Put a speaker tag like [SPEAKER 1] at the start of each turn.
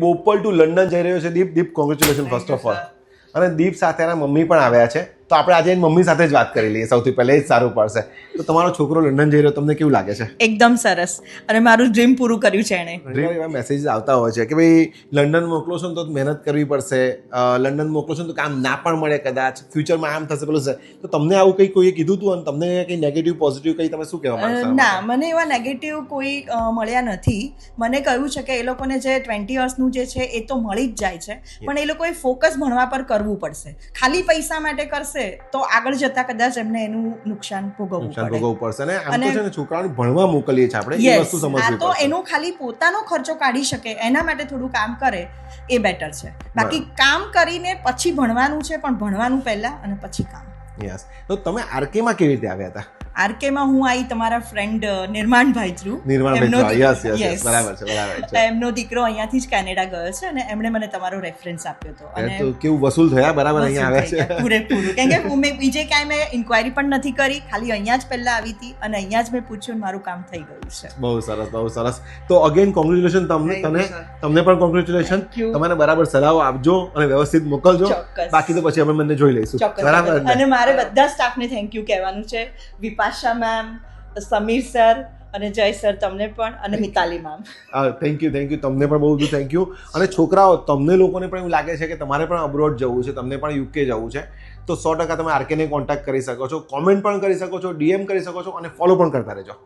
[SPEAKER 1] Bopal two London જઈ રહ્યો છે Deep. Congratulation first of all. અને દીપ સાથે એના મમ્મી પણ આવ્યા છે, તો આપણે આજે એની મમ્મી સાથે જ વાત કરી લઈએ સૌથી પહેલા, એ જ સારું પડશે. તો તમારો છોકરો લંડન જઈ રહ્યો, તમને કેવું લાગે છે?
[SPEAKER 2] એકદમ સરસ, અને મારું ડ્રીમ પૂરું કર્યું છે એણે.
[SPEAKER 1] એવા મેસેજ આવતા હોય છે કે ભાઈ લંડન મોકલો છો ને તો મહેનત કરવી પડશે, લંડન મોકલો છો ને તો કામ ના પણ મળે, કદાચ ફ્યુચરમાં આમ થશે પેલું છે. તો તમને આવું કંઈ કોઈએ કીધું હતું અને તમને કંઈ નેગેટિવ પોઝિટિવ કંઈ તમે શું કહેવા માંગશો?
[SPEAKER 2] ના, મને એવા નેગેટિવ કોઈ મળ્યા નથી. મને કહ્યું છે કે એ લોકોને જે 20 યર્સનું જે છે એ તો મળી જ જાય છે, પણ એ લોકોએ ફોકસ ભણવા પર કરવું પડશે. ખાલી પૈસા માટે કરશે તો આગળ જતા કદાચ એમને એનું નુકસાન ભોગવવું
[SPEAKER 1] પડશે. અને આમ તો છે ને છોકરાઓને ભણવા મોકલીએ છીએ આપણે, એ વસ્તુ સમજવી પડશે.
[SPEAKER 2] તો એનું ખાલી પોતાનો ખર્ચો કાઢી શકે એના માટે થોડું કામ કરે એ બેટર છે. બાકી કામ કરીને પછી ભણવાનું છે, પણ ભણવાનું પહેલા અને પછી કામ.
[SPEAKER 1] યસ. તો તમે આરકેમાં કેવી રીતે આવ્યા હતા?
[SPEAKER 2] આરકેમાં હું આવી તમારા ફ્રેન્ડ નિર્માણભાઈ થ્રુ.
[SPEAKER 1] યસ, બરાબર છે.
[SPEAKER 2] એમનો દીકરો અહીંયાથી જ કેનેડા ગયો છે અને એમણે મને તમારો રેફરન્સ આપ્યો હતો.
[SPEAKER 1] અને તો કેવું વસૂલ થયા? બરાબર, અહીંયા આવ્યા છે
[SPEAKER 2] પૂરેપૂરું. કેમ કે હું બીજે ક્યાંય મેં ઇન્ક્વાયરી પણ નથી કરી, ખાલી અહીંયા જ પહેલા આવી હતી અને અહીંયા જ મેં પૂછ્યું, મારું કામ થઈ ગયું છે.
[SPEAKER 1] બહુ સરસ, બહુ સરસ. તો અગેન કોંગ્રેચ્યુલેશન તમને પણ કોંગ્રેચ્યુલેશન. તમને બરાબર સલાહો આપજો અને વ્યવસ્થિત મોકલજો. બાકી તો પછી અમે બંને જોઈ લઈશું.
[SPEAKER 2] બરાબર. અને મારે બધા સ્ટાફને થેન્ક યુ કહેવાનું છે. વિપાશા મેમ, સમીર સર અને જય સર, તમને પણ, અને મિતાલી મેમ.
[SPEAKER 1] Thank you. તમને પણ બહુ બધું થેન્ક યુ. અને છોકરાઓ, તમને લોકોને પણ એવું લાગે છે કે તમારે પણ અબ્રોડ જવું છે, તમને પણ યુકે જવું છે, તો 100% તમે આરકેને કોન્ટેક્ટ કરી શકો છો, કોમેન્ટ પણ કરી શકો છો, DM કરી શકો છો અને ફોલો પણ કરતા રહેજો.